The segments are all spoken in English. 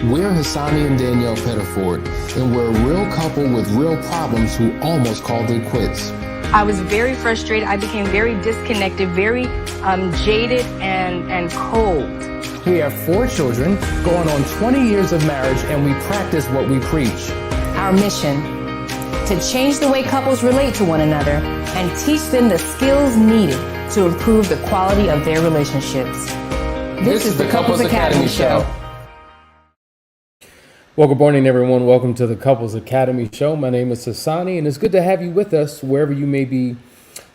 We're Hasani and Danielle Pettiford, and we're a real couple with real problems who almost called it quits. I was very frustrated. I became very disconnected, very jaded and cold. We have 4 children, going on 20 years of marriage, and we practice what we preach. Our mission, to change the way couples relate to one another and teach them the skills needed to improve the quality of their relationships. This is the Couples Academy Show. Well, good morning, everyone. Welcome to the Couples Academy Show. My name is Hasani, and it's good to have you with us wherever you may be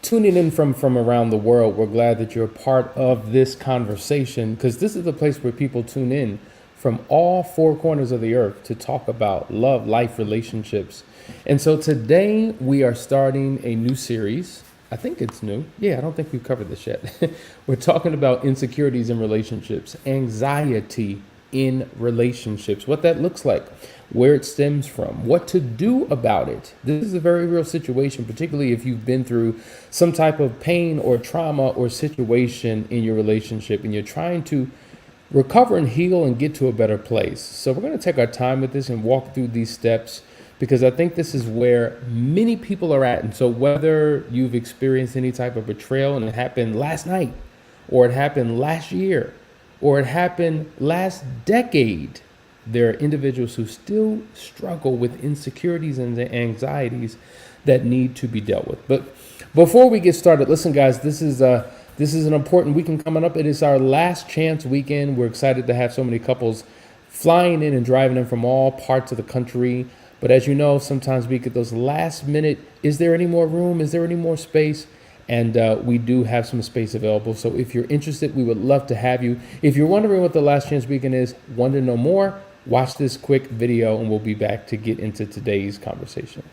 tuning in from around the world. We're glad that you're a part of this conversation because this is the place where people tune in from all 4 corners of the earth to talk about love, life, relationships. And so today we are starting a new series. I think it's new. Yeah, I don't think we've covered this yet. We're talking about insecurities in relationships, anxiety in relationships, what that looks like, where it stems from, what to do about it. This is a very real situation, particularly if you've been through some type of pain or trauma or situation in your relationship and you're trying to recover and heal and get to a better place. So we're going to take our time with this and walk through these steps because I think this is where many people are at. And so whether you've experienced any type of betrayal and it happened last night or it happened last year, or it happened last decade, there are individuals who still struggle with insecurities and anxieties that need to be dealt with. But before we get started, listen, guys, this is an important weekend coming up. It is our last chance weekend. We're excited to have so many couples flying in and driving in from all parts of the country. But as you know, sometimes we get those last minute, is there any more room? Is there any more space? And we do have some space available. So if you're interested, we would love to have you. If you're wondering what the last chance weekend is, want to know more, watch this quick video and we'll be back to get into today's conversation.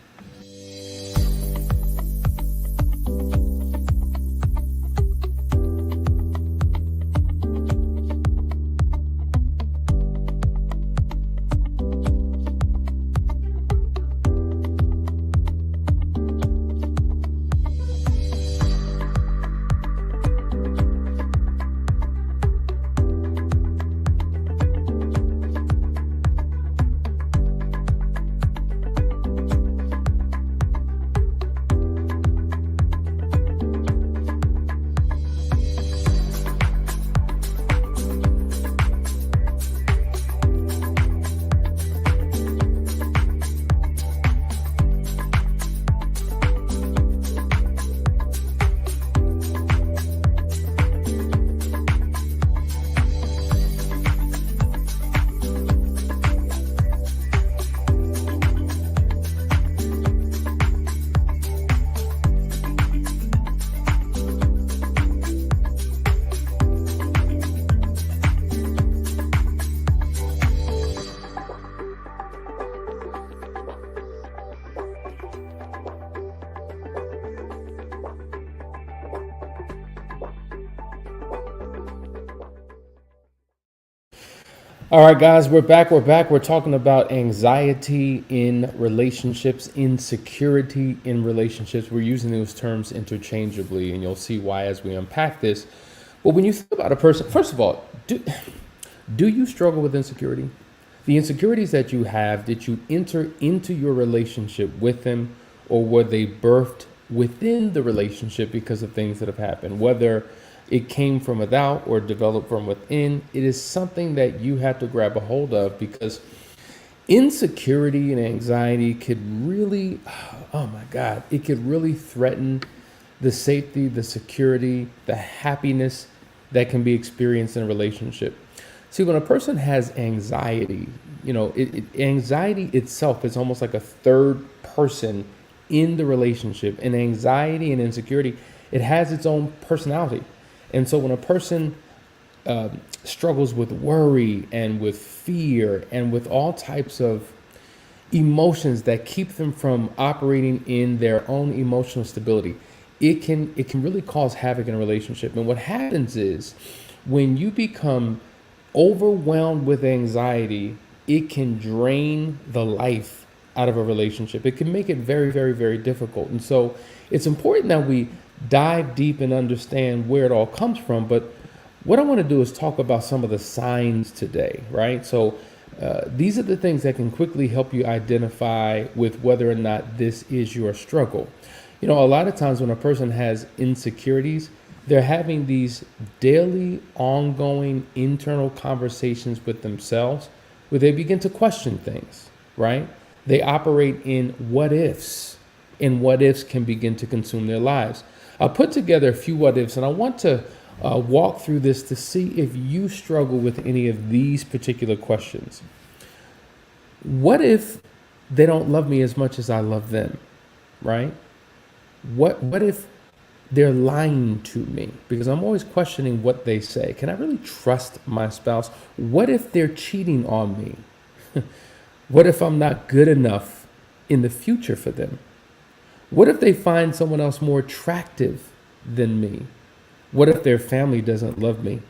All right, guys, we're back. We're talking about anxiety in relationships, insecurity in relationships. We're using those terms interchangeably, and you'll see why as we unpack this. But when you think about a person, first of all, do you struggle with insecurity? The insecurities that you have, did you enter into your relationship with them, or were they birthed within the relationship because of things that have happened? Whether it came from without or developed from within, it is something that you have to grab a hold of because insecurity and anxiety could really, oh my God, it could really threaten the safety, the security, the happiness that can be experienced in a relationship. See, when a person has anxiety, anxiety itself is almost like a third person in the relationship. And anxiety and insecurity, it has its own personality. And so when a person struggles with worry and with fear and with all types of emotions that keep them from operating in their own emotional stability, it can really cause havoc in a relationship. And what happens is when you become overwhelmed with anxiety, it can drain the life out of a relationship. It can make it very, very, very difficult. And so it's important that we dive deep and understand where it all comes from. But what I want to do is talk about some of the signs today, right? So These are the things that can quickly help you identify with whether or not this is your struggle. A lot of times when a person has insecurities, they're having these daily, ongoing internal conversations with themselves where they begin to question things, right? They operate in what ifs, and what ifs can begin to consume their lives. I'll put together a few what ifs, and I want to walk through this to see if you struggle with any of these particular questions. What if they don't love me as much as I love them, right? What if they're lying to me? Because I'm always questioning what they say. Can I really trust my spouse? What if they're cheating on me? What if I'm not good enough in the future for them? What if they find someone else more attractive than me? What if their family doesn't love me?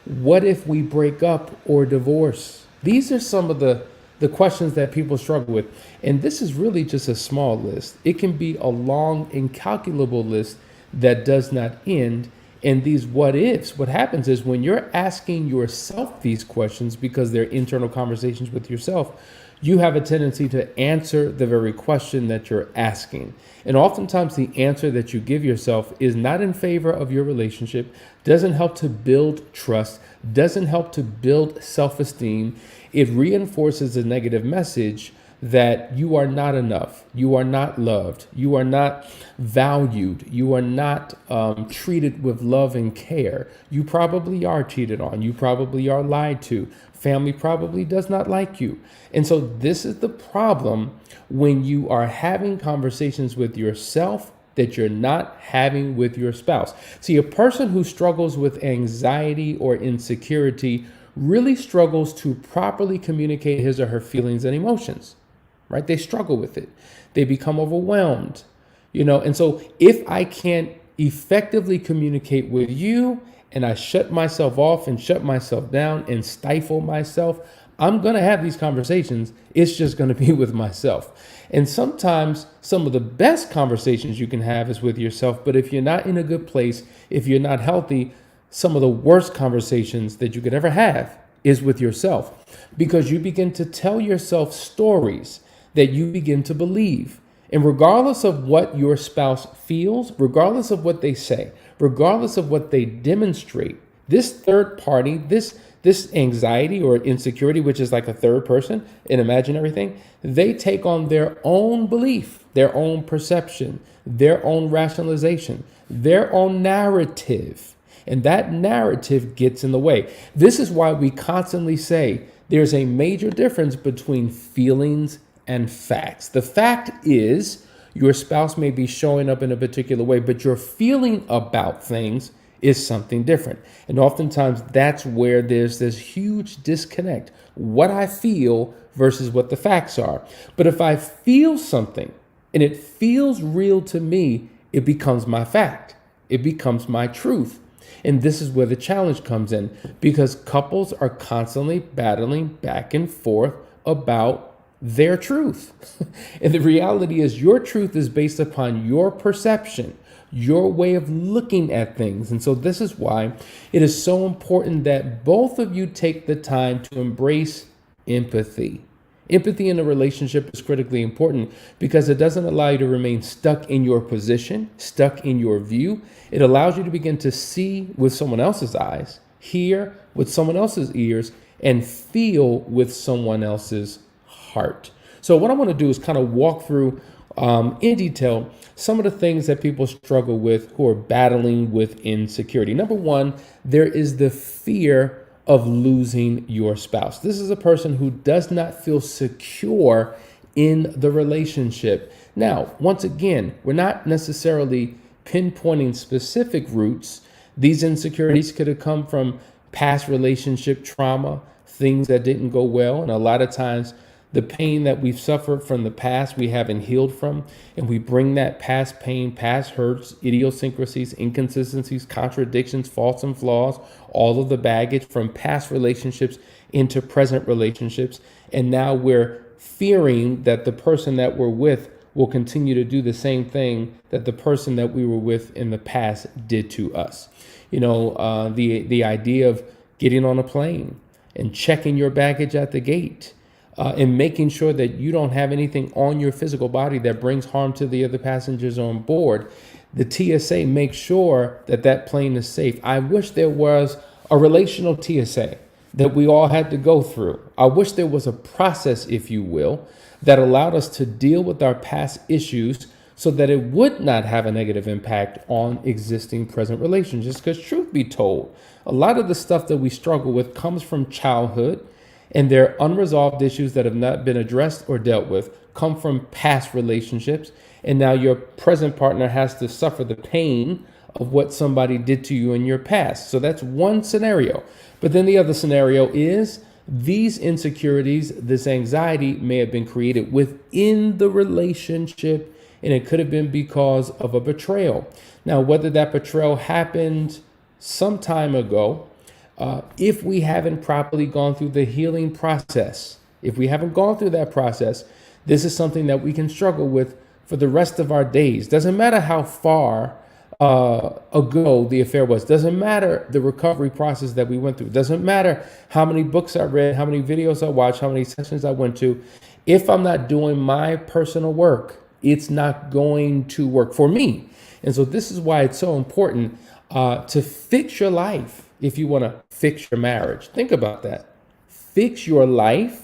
What if we break up or divorce? These are some of the questions that people struggle with. And this is really just a small list. It can be a long, incalculable list that does not end. And these what ifs, what happens is when you're asking yourself these questions, because they're internal conversations with yourself, you have a tendency to answer the very question that you're asking. And oftentimes the answer that you give yourself is not in favor of your relationship, doesn't help to build trust, doesn't help to build self-esteem. It reinforces a negative message that you are not enough, you are not loved, you are not valued, you are not treated with love and care. You probably are cheated on, you probably are lied to, family probably does not like you. And so this is the problem when you are having conversations with yourself that you're not having with your spouse. See, a person who struggles with anxiety or insecurity really struggles to properly communicate his or her feelings and emotions, right? They struggle with it. They become overwhelmed, and so if I can't effectively communicate with you and I shut myself off and shut myself down and stifle myself, I'm going to have these conversations. It's just going to be with myself. And sometimes some of the best conversations you can have is with yourself. But if you're not in a good place, if you're not healthy, some of the worst conversations that you could ever have is with yourself, because you begin to tell yourself stories that you begin to believe. And regardless of what your spouse feels, regardless of what they say, regardless of what they demonstrate, this third party, this anxiety or insecurity, which is like a third person, an imaginary thing, they take on their own belief, their own perception, their own rationalization, their own narrative. And that narrative gets in the way. This is why we constantly say there's a major difference between feelings and facts. The fact is your spouse may be showing up in a particular way, but your feeling about things is something different. And oftentimes that's where there's this huge disconnect, what I feel versus what the facts are. But if I feel something and it feels real to me, it becomes my fact. It becomes my truth. And this is where the challenge comes in, because couples are constantly battling back and forth about their truth. And the reality is your truth is based upon your perception, your way of looking at things. And so this is why it is so important that both of you take the time to embrace empathy. Empathy in a relationship is critically important because it doesn't allow you to remain stuck in your position, stuck in your view. It allows you to begin to see with someone else's eyes, hear with someone else's ears, and feel with someone else's heart. So what I want to do is kind of walk through in detail some of the things that people struggle with who are battling with insecurity. Number one, there is the fear of losing your spouse. This is a person who does not feel secure in the relationship. Now, once again, we're not necessarily pinpointing specific roots. These insecurities could have come from past relationship trauma, things that didn't go well. And a lot of times the pain that we've suffered from the past, we haven't healed from. And we bring that past pain, past hurts, idiosyncrasies, inconsistencies, contradictions, faults and flaws, all of the baggage from past relationships into present relationships. And now we're fearing that the person that we're with will continue to do the same thing that the person that we were with in the past did to us. The idea of getting on a plane, and checking your baggage at the gate, and making sure that you don't have anything on your physical body that brings harm to the other passengers on board. The TSA makes sure that that plane is safe. I wish there was a relational TSA that we all had to go through. I wish there was a process, if you will, that allowed us to deal with our past issues so that it would not have a negative impact on existing present relationships. Because truth be told, a lot of the stuff that we struggle with comes from childhood, and their unresolved issues that have not been addressed or dealt with come from past relationships. And now your present partner has to suffer the pain of what somebody did to you in your past. So that's one scenario. But then the other scenario is these insecurities, this anxiety may have been created within the relationship, and it could have been because of a betrayal. Now, whether that betrayal happened some time ago, if we haven't properly gone through the healing process, if we haven't gone through that process, this is something that we can struggle with for the rest of our days. Doesn't matter how far ago the affair was. Doesn't matter the recovery process that we went through. Doesn't matter how many books I read, how many videos I watched, how many sessions I went to. If I'm not doing my personal work, it's not going to work for me. And so this is why it's so important to fix your life if you want to fix your marriage. Think about that. Fix your life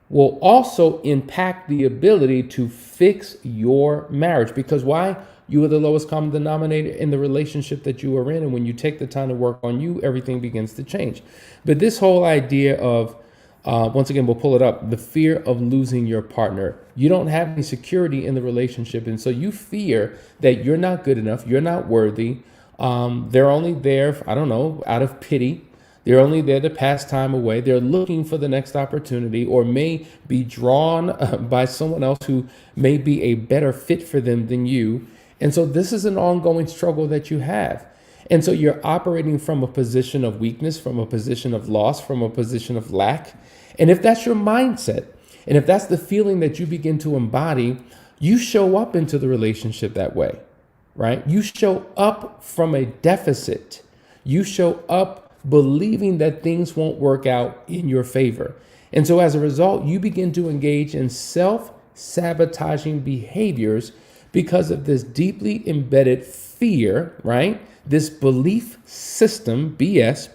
will also impact the ability to fix your marriage. Because why? You are the lowest common denominator in the relationship that you are in. And when you take the time to work on you, everything begins to change. But this whole idea of, once again, we'll pull it up, the fear of losing your partner. You don't have any security in the relationship. And so you fear that you're not good enough. You're not worthy. They're only there, I don't know, out of pity. They're only there to pass time away. They're looking for the next opportunity, or may be drawn by someone else who may be a better fit for them than you. And so this is an ongoing struggle that you have. And so you're operating from a position of weakness, from a position of loss, from a position of lack. And if that's your mindset, and if that's the feeling that you begin to embody, you show up into the relationship that way, right? You show up from a deficit. You show up believing that things won't work out in your favor. And so as a result, you begin to engage in self-sabotaging behaviors because of this deeply embedded fear, right? This belief system, BS,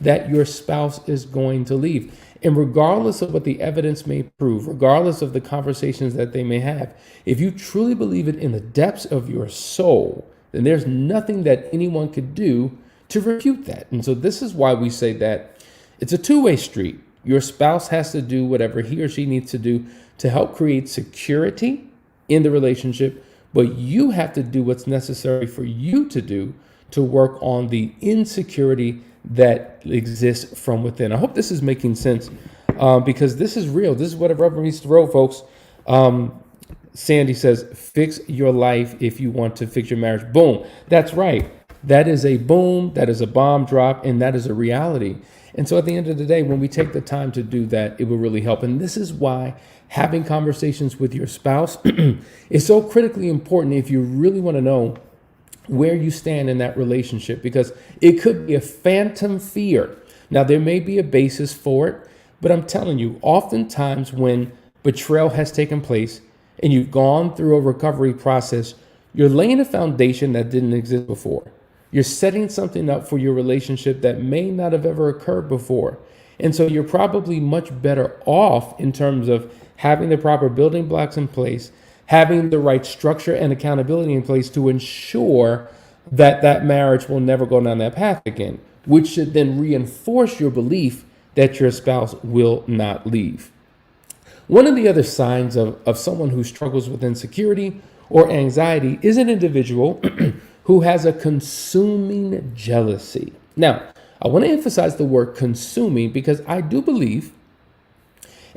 that your spouse is going to leave. And regardless of what the evidence may prove, regardless of the conversations that they may have, if you truly believe it in the depths of your soul, then there's nothing that anyone could do to refute that. And so this is why we say that it's a two-way street. Your spouse has to do whatever he or she needs to do to help create security in the relationship, but you have to do what's necessary for you to do to work on the insecurity that exists from within. I hope this is making sense, because this is real. This is what a rubber meets the road, folks. Sandy says, fix your life if you want to fix your marriage. Boom. That's right. That is a boom. That is a bomb drop. And that is a reality. And so at the end of the day, when we take the time to do that, it will really help. And this is why having conversations with your spouse is so critically important if you really want to know where you stand in that relationship, because it could be a phantom fear. Now, there may be a basis for it, but I'm telling you, oftentimes when betrayal has taken place and you've gone through a recovery process, you're laying a foundation that didn't exist before. You're setting something up for your relationship that may not have ever occurred before. And so you're probably much better off in terms of having the proper building blocks in place, having the right structure and accountability in place to ensure that that marriage will never go down that path again, which should then reinforce your belief that your spouse will not leave. One of the other signs of someone who struggles with insecurity or anxiety is an individual who has a consuming jealousy. Now, I want to emphasize the word consuming because I do believe,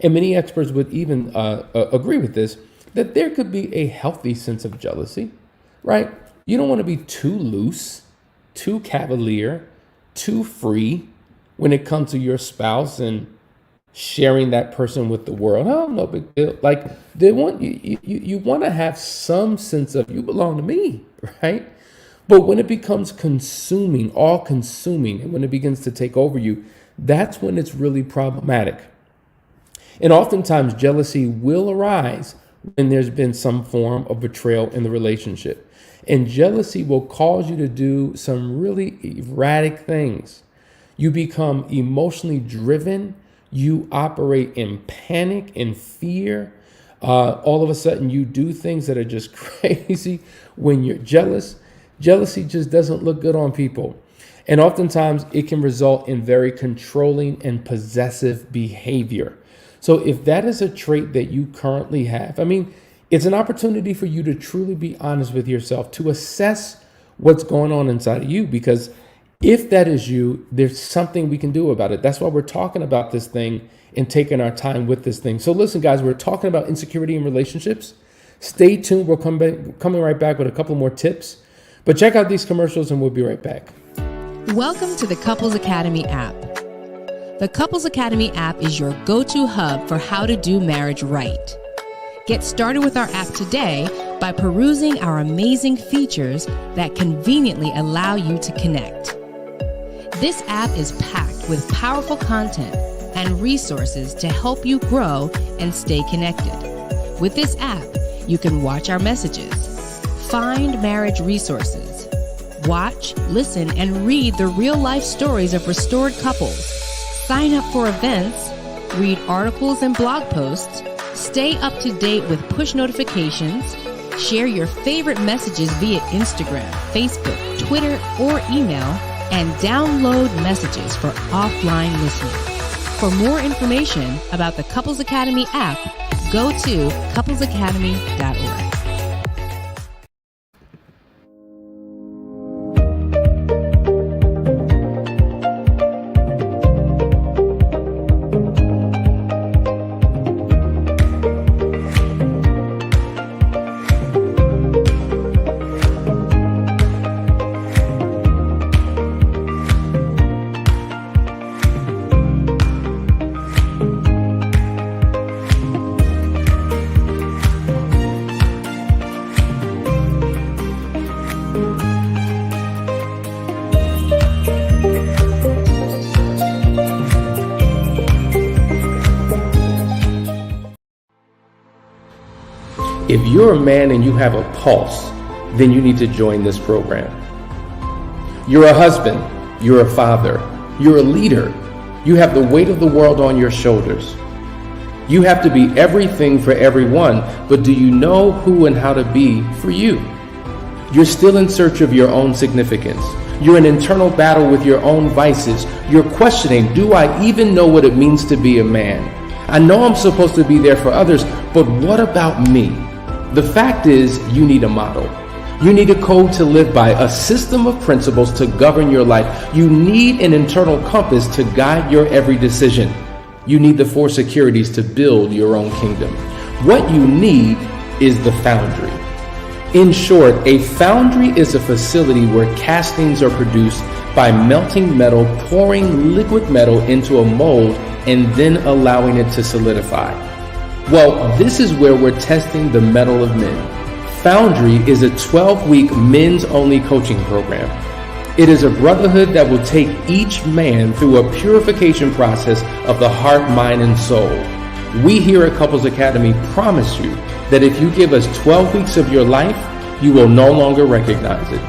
and many experts would even agree with this, that there could be a healthy sense of jealousy, right? You don't want to be too loose, too cavalier, too free when it comes to your spouse and sharing that person with the world. Oh, no big deal. Like they want you want to have some sense of you belong to me, right? But when it becomes consuming, all consuming, and when it begins to take over you, that's when it's really problematic. And oftentimes jealousy will arise when there's been some form of betrayal in the relationship. And jealousy will cause you to do some really erratic things. You become emotionally driven. You operate in panic and fear. All of a sudden, you do things that are just crazy when you're jealous. Jealousy just doesn't look good on people. And oftentimes, it can result in very controlling and possessive behavior. So if that is a trait that you currently have, I mean, it's an opportunity for you to truly be honest with yourself, to assess what's going on inside of you, because if that is you, there's something we can do about it. That's why we're talking about this thing and taking our time with this thing. So listen, guys, we're talking about insecurity in relationships. Stay tuned. We're coming right back with a couple more tips. But check out these commercials and we'll be right back. Welcome to the Couples Academy app. The Couples Academy app is your go-to hub for how to do marriage right. Get started with our app today by perusing our amazing features that conveniently allow you to connect. This app is packed with powerful content and resources to help you grow and stay connected. With this app, you can watch our messages, find marriage resources, watch, listen, and read the real-life stories of restored couples, sign up for events, read articles and blog posts, stay up to date with push notifications, share your favorite messages via Instagram, Facebook, Twitter, or email, and download messages for offline listening. For more information about the Couples Academy app, go to couplesacademy.org. If you're a man and you have a pulse, then you need to join this program. You're a husband, you're a father, you're a leader. You have the weight of the world on your shoulders. You have to be everything for everyone, but do you know who and how to be for you? You're still in search of your own significance. You're in internal battle with your own vices. You're questioning, do I even know what it means to be a man? I know I'm supposed to be there for others, but what about me? The fact is, you need a model. You need a code to live by, a system of principles to govern your life. You need an internal compass to guide your every decision. You need the 4 securities to build your own kingdom. What you need is the foundry. In short, a foundry is a facility where castings are produced by melting metal, pouring liquid metal into a mold, and then allowing it to solidify. Well, this is where we're testing the mettle of men. Foundry is a 12-week men's-only coaching program. It is a brotherhood that will take each man through a purification process of the heart, mind, and soul. We here at Couples Academy promise you that if you give us 12 weeks of your life, you will no longer recognize it.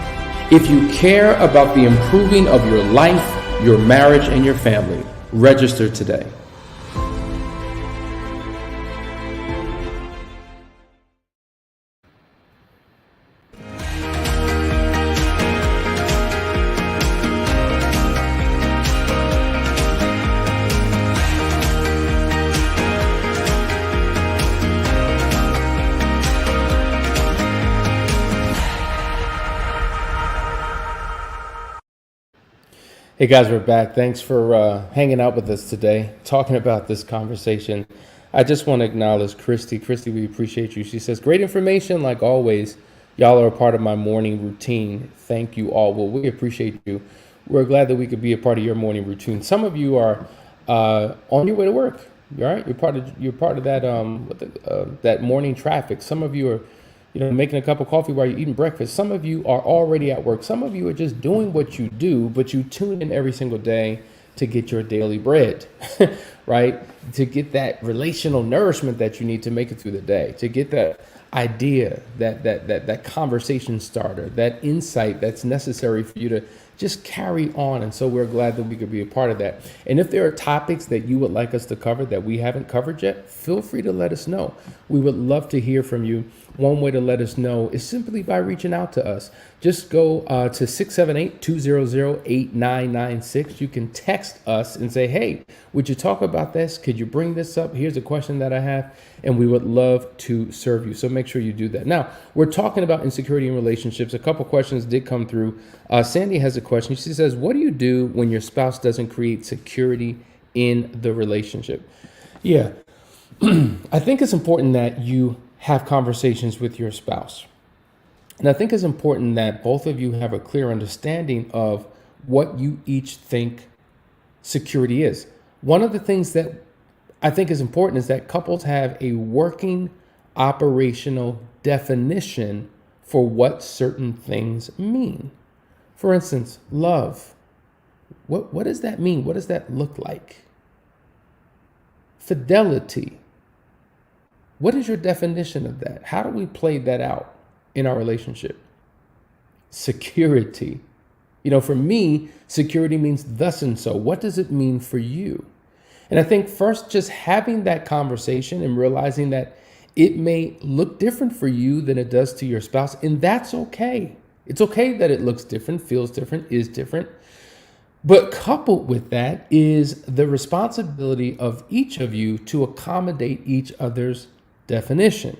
If you care about the improving of your life, your marriage, and your family, register today. Hey guys, we're back. Thanks for hanging out with us today, talking about this conversation. I just want to acknowledge Christy. Christy, we appreciate you. She says, great information like always. Y'all are a part of my morning routine. Thank you all. Well, we appreciate you. We're glad that we could be a part of your morning routine. Some of you are on your way to work. All right, you're part of that that morning traffic. Some of you are, making a cup of coffee while you're eating breakfast. Some of you are already at work. Some of you are just doing what you do, but you tune in every single day to get your daily bread, right? To get that relational nourishment that you need to make it through the day, to get that idea, that conversation starter, that insight that's necessary for you to just carry on. And so we're glad that we could be a part of that. And if there are topics that you would like us to cover that we haven't covered yet, feel free to let us know. We would love to hear from you. One way to let us know is simply by reaching out to us. Just go to 678-200-8996. You can text us and say, hey, would you talk about this? Could you bring this up? Here's a question that I have. And we would love to serve you. So make sure you do that. Now, we're talking about insecurity in relationships. A couple questions did come through. Sandy has a question. She says, what do you do when your spouse doesn't create security in the relationship? Yeah, I think it's important that you have conversations with your spouse. And I think it's important that both of you have a clear understanding of what you each think security is. One of the things that I think is important is that couples have a working operational definition for what certain things mean. For instance, love. What does that mean? What does that look like? Fidelity. What is your definition of that? How do we play that out in our relationship? Security. For me, security means thus and so. What does it mean for you? And I think first, just having that conversation and realizing that it may look different for you than it does to your spouse, and that's okay. It's okay that it looks different, feels different, is different. But coupled with that is the responsibility of each of you to accommodate each other's definition.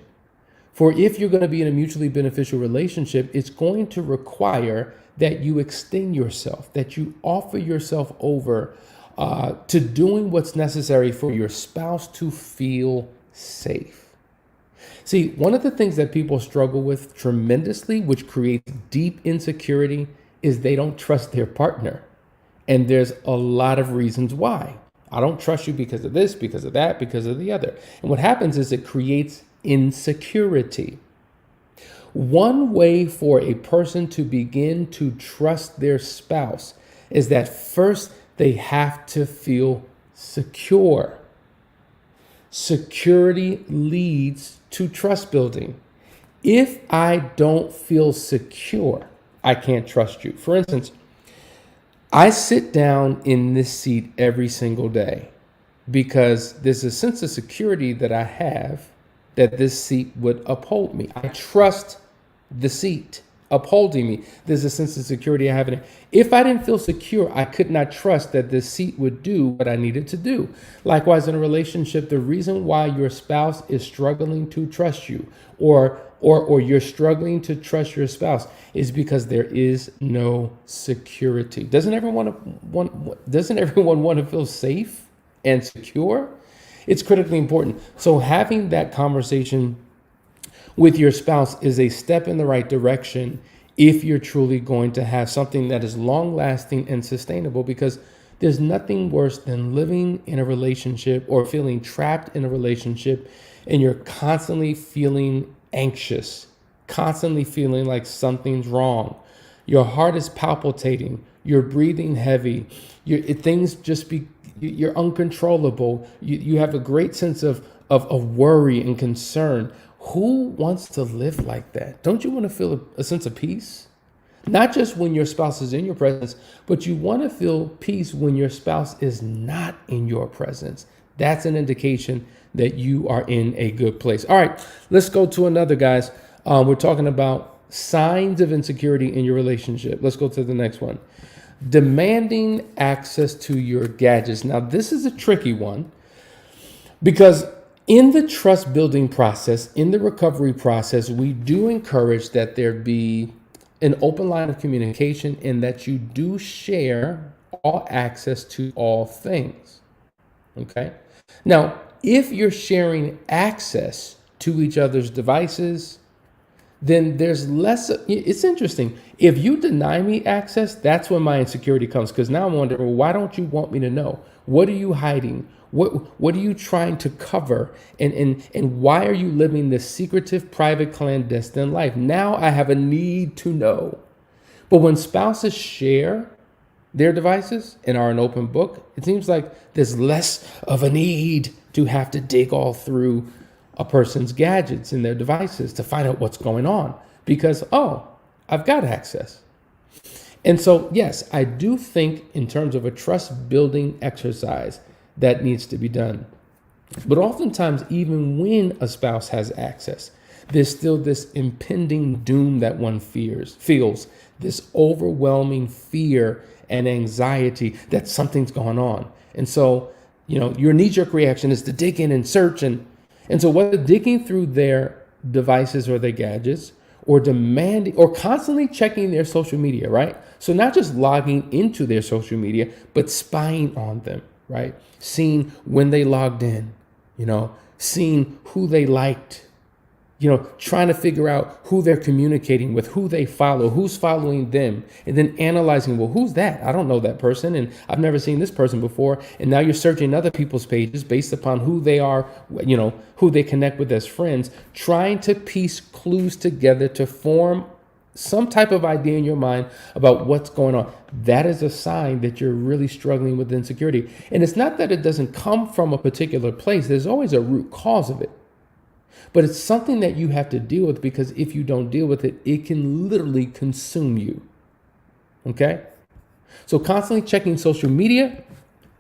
For if you're going to be in a mutually beneficial relationship, it's going to require that you extend yourself, that you offer yourself over to doing what's necessary for your spouse to feel safe. See, one of the things that people struggle with tremendously, which creates deep insecurity, is they don't trust their partner. And there's a lot of reasons why. I don't trust you because of this, because of that, because of the other. And what happens is it creates insecurity. One way for a person to begin to trust their spouse is that first they have to feel secure. Security leads to trust building. If I don't feel secure, I can't trust you. For instance, I sit down in this seat every single day because there's a sense of security that I have that this seat would uphold me. I trust the seat upholding me. There's a sense of security I have in it. If I didn't feel secure, I could not trust that this seat would do what I needed to do. Likewise, in a relationship, the reason why your spouse is struggling to trust you or you're struggling to trust your spouse is because there is no security. Doesn't everyone want to feel safe and secure? It's critically important. So having that conversation with your spouse is a step in the right direction if you're truly going to have something that is long-lasting and sustainable, because there's nothing worse than living in a relationship or feeling trapped in a relationship and you're constantly feeling anxious, constantly feeling like something's wrong. Your heart is palpitating, you're breathing heavy, you're uncontrollable, you have a great sense of worry and concern. Who wants to live like that? Don't you want to feel a sense of peace? Not just when your spouse is in your presence, but you want to feel peace when your spouse is not in your presence. That's an indication that you are in a good place. All right, let's go to another, guys. We're talking about signs of insecurity in your relationship. Let's go to the next one. Demanding access to your gadgets. Now, this is a tricky one because in the trust building process, in the recovery process, we do encourage that there be an open line of communication and that you do share all access to all things. Okay. Now, if you're sharing access to each other's devices, then there's less. It's interesting. If you deny me access, that's when my insecurity comes, because now I'm wondering, well, why don't you want me to know? What are you hiding? What are you trying to cover? And why are you living this secretive, private, clandestine life? Now I have a need to know. But when spouses share their devices and are an open book, it seems like there's less of a need to have to dig all through a person's gadgets and their devices to find out what's going on because, oh, I've got access. And so, yes, I do think in terms of a trust building exercise that needs to be done. But oftentimes, even when a spouse has access, there's still this impending doom that one feels this overwhelming fear and anxiety that something's going on. And so, your knee-jerk reaction is to dig in and search. And so whether digging through their devices or their gadgets or demanding or constantly checking their social media, right? So not just logging into their social media, but spying on them, right? Seeing when they logged in, seeing who they liked, trying to figure out who they're communicating with, who they follow, who's following them, and then analyzing, well, who's that? I don't know that person, and I've never seen this person before. And now you're searching other people's pages based upon who they are, who they connect with as friends, trying to piece clues together to form some type of idea in your mind about what's going on. That is a sign that you're really struggling with insecurity. And it's not that it doesn't come from a particular place. There's always a root cause of it. But it's something that you have to deal with because if you don't deal with it, it can literally consume you. Okay? So constantly checking social media,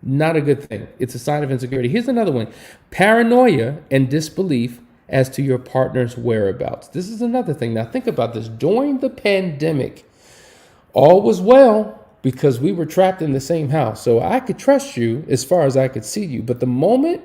not a good thing. It's a sign of insecurity. Here's another one. Paranoia and disbelief as to your partner's whereabouts. This is another thing. Now think about this. During the pandemic, all was well because we were trapped in the same house. So I could trust you as far as I could see you. But the moment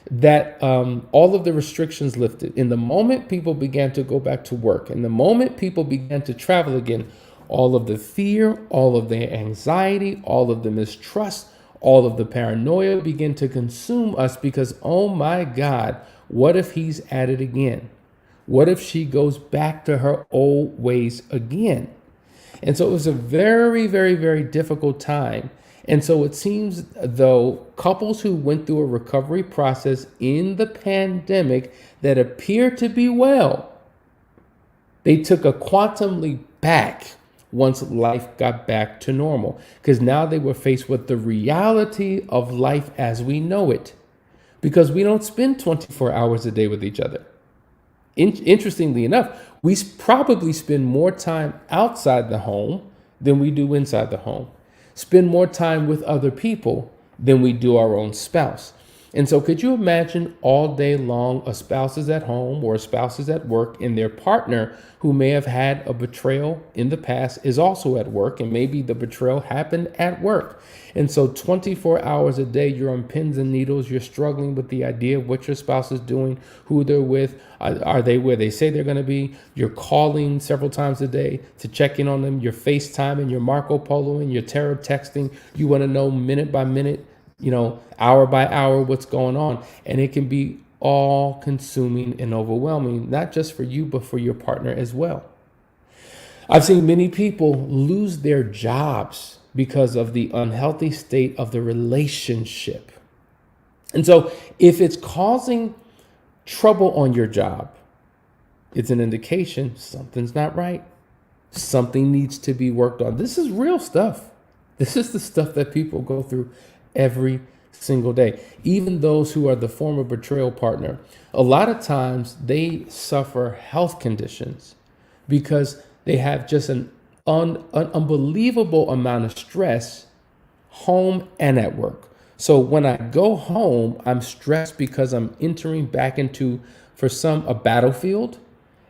that all of the restrictions lifted, in the moment people began to go back to work, in the moment people began to travel again, all of the fear, all of the anxiety, all of the mistrust, all of the paranoia began to consume us because, oh my God, what if he's at it again? What if she goes back to her old ways again? And so it was a very, very, very difficult time. And so it seems though couples who went through a recovery process in the pandemic that appeared to be well, they took a quantum leap back once life got back to normal, because now they were faced with the reality of life as we know it, because we don't spend 24 hours a day with each other. Interestingly enough, we probably spend more time outside the home than we do inside the home. Spend more time with other people than we do our own spouse. And so could you imagine all day long a spouse is at home or a spouse is at work and their partner who may have had a betrayal in the past is also at work, and maybe the betrayal happened at work. And so 24 hours a day, you're on pins and needles. You're struggling with the idea of what your spouse is doing, who they're with. Are they where they say they're going to be? You're calling several times a day to check in on them. You're FaceTiming, you're Marco Poloing, you're terror texting. You want to know minute by minute, hour by hour what's going on. And it can be all consuming and overwhelming, not just for you, but for your partner as well. I've seen many people lose their jobs because of the unhealthy state of the relationship. And so if it's causing trouble on your job, it's an indication something's not right. Something needs to be worked on. This is real stuff. This is the stuff that people go through every single day. Even those who are the former betrayal partner, a lot of times they suffer health conditions because they have just an unbelievable amount of stress home and at work. So when I go home, I'm stressed because I'm entering back into, for some, a battlefield.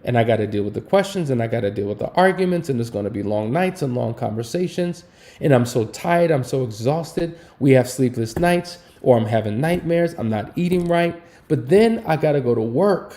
And I got to deal with the questions, and I got to deal with the arguments, and there's going to be long nights and long conversations. And I'm so tired. I'm so exhausted. We have sleepless nights, or I'm having nightmares. I'm not eating right. But then I got to go to work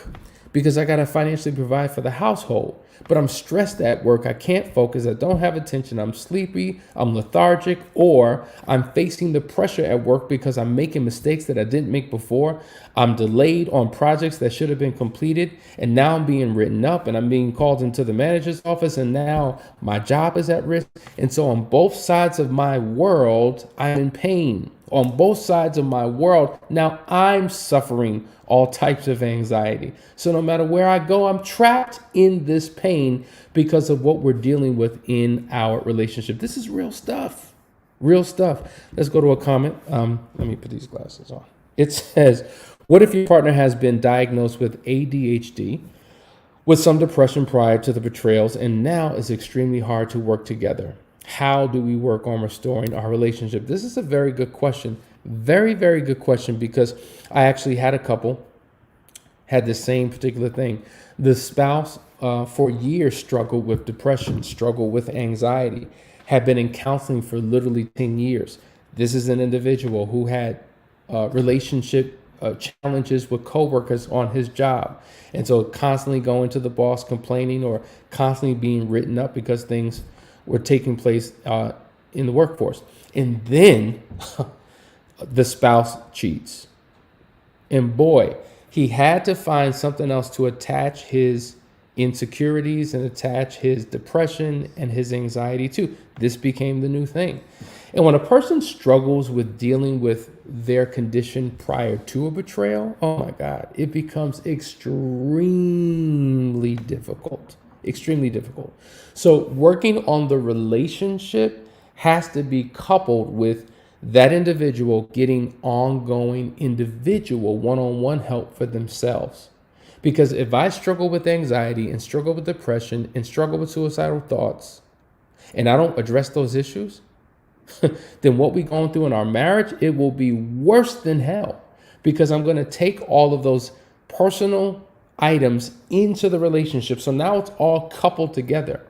because I got to financially provide for the household. But I'm stressed at work. I can't focus. I don't have attention. I'm sleepy. I'm lethargic, or I'm facing the pressure at work because I'm making mistakes that I didn't make before. I'm delayed on projects that should have been completed. And now I'm being written up and I'm being called into the manager's office. And now my job is at risk. And so on both sides of my world, I'm in pain. on both sides of my world. Now I'm suffering all types of anxiety. So no matter where I go, I'm trapped in this pain because of what we're dealing with in our relationship. This is real stuff. Real stuff. Let's go to a comment. Let me put these glasses on. It says, what if your partner has been diagnosed with ADHD, with some depression prior to the betrayals, and now it's extremely hard to work together? How do we work on restoring our relationship? This is a very good question. Very, very good question, because I actually had a couple had the same particular thing. The spouse for years struggled with depression, struggled with anxiety, had been in counseling for literally 10 years. This is an individual who had relationship challenges with coworkers on his job. And so constantly going to the boss complaining, or constantly being written up because things were taking place in the workforce. And then the spouse cheats. And boy, he had to find something else to attach his insecurities and attach his depression and his anxiety to. This became the new thing. And when a person struggles with dealing with their condition prior to a betrayal, oh my God, it becomes extremely difficult. Extremely difficult. So working on the relationship has to be coupled with that individual getting ongoing individual one-on-one help for themselves. Because if I struggle with anxiety and struggle with depression and struggle with suicidal thoughts, and I don't address those issues, then what we're going through in our marriage, it will be worse than hell, because I'm going to take all of those personal items into the relationship. So now it's all coupled together.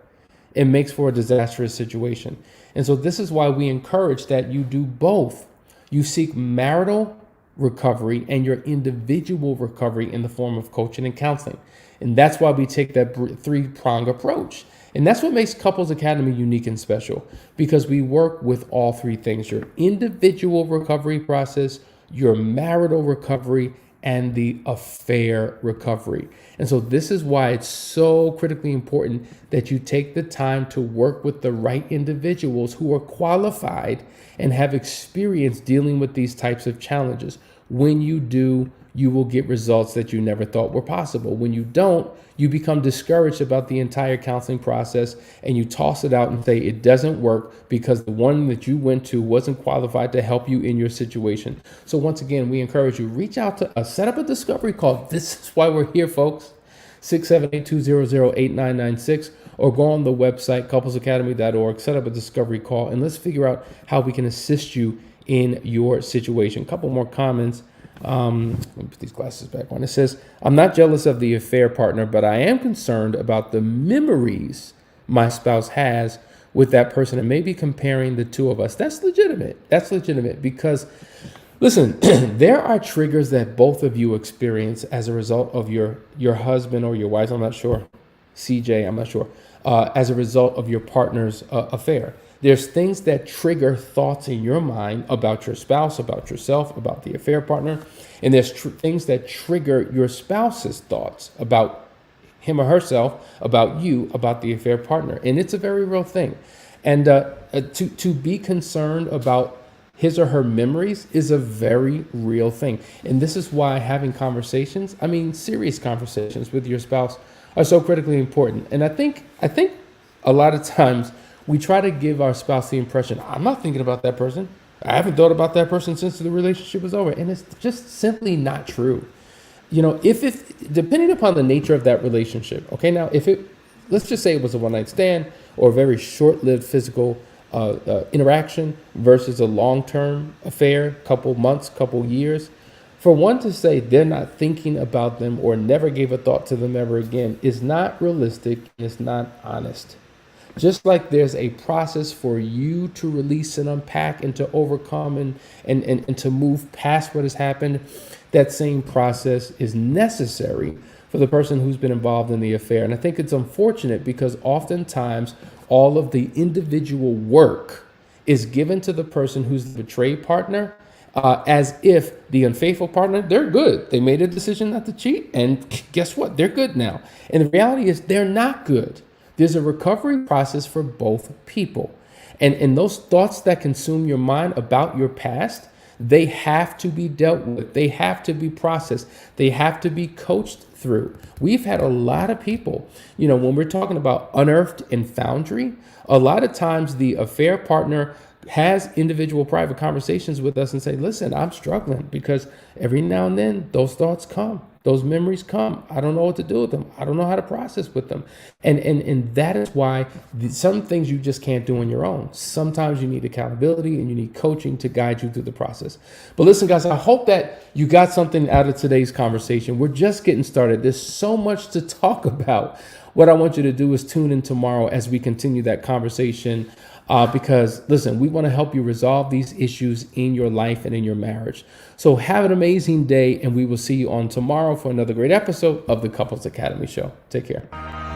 It makes for a disastrous situation. And so this is why we encourage that you do both. You seek marital recovery and your individual recovery in the form of coaching and counseling. And that's why we take that three-pronged approach. And that's what makes Couples Academy unique and special, because we work with all three things: your individual recovery process, your marital recovery, and the affair recovery. And so this is why it's so critically important that you take the time to work with the right individuals who are qualified and have experience dealing with these types of challenges. When you do, you will get results that you never thought were possible. When you don't, you become discouraged about the entire counseling process, and you toss it out and say it doesn't work because the one that you went to wasn't qualified to help you in your situation. So once again, we encourage you, reach out to us, set up a discovery call. This is why we're here, folks. 678-200-8996, or go on the website, couplesacademy.org, set up a discovery call, and let's figure out how we can assist you in your situation. Couple more comments. Let me put these glasses back on. It says, I'm not jealous of the affair partner, but I am concerned about the memories my spouse has with that person, and maybe comparing the two of us. That's legitimate. That's legitimate, because listen, there are triggers that both of you experience as a result of your husband or your wife. I'm not sure. CJ, I'm not sure. As a result of your partner's affair. There's things that trigger thoughts in your mind about your spouse, about yourself, about the affair partner. And there's things that trigger your spouse's thoughts about him or herself, about you, about the affair partner. And it's a very real thing. And to be concerned about his or her memories is a very real thing. And this is why having conversations, serious conversations with your spouse, are so critically important. And I think a lot of times we try to give our spouse the impression, I'm not thinking about that person. I haven't thought about that person since the relationship was over. And it's just simply not true. You know, if depending upon the nature of that relationship, okay, now let's just say it was a one-night stand or a very short-lived physical interaction versus a long-term affair, couple months, couple years. For one to say they're not thinking about them or never gave a thought to them ever again is not realistic and it's not honest. Just like there's a process for you to release and unpack and to overcome and to move past what has happened, that same process is necessary for the person who's been involved in the affair. And I think it's unfortunate because oftentimes all of the individual work is given to the person who's the betrayed partner, as if the unfaithful partner, they're good. They made a decision not to cheat, and guess what? They're good now. And the reality is they're not good. There's a recovery process for both people. And those thoughts that consume your mind about your past, they have to be dealt with. They have to be processed. They have to be coached through. We've had a lot of people, when we're talking about Unearthed and Foundry, a lot of times the affair partner has individual private conversations with us and say, listen, I'm struggling because every now and then those thoughts come. Those memories come. I don't know what to do with them. I don't know how to process with them. And that is why some things you just can't do on your own. Sometimes you need accountability and you need coaching to guide you through the process. But listen, guys, I hope that you got something out of today's conversation. We're just getting started. There's so much to talk about. What I want you to do is tune in tomorrow as we continue that conversation. Because listen, we want to help you resolve these issues in your life and in your marriage. So have an amazing day, and we will see you on tomorrow for another great episode of the Couples Academy Show. Take care.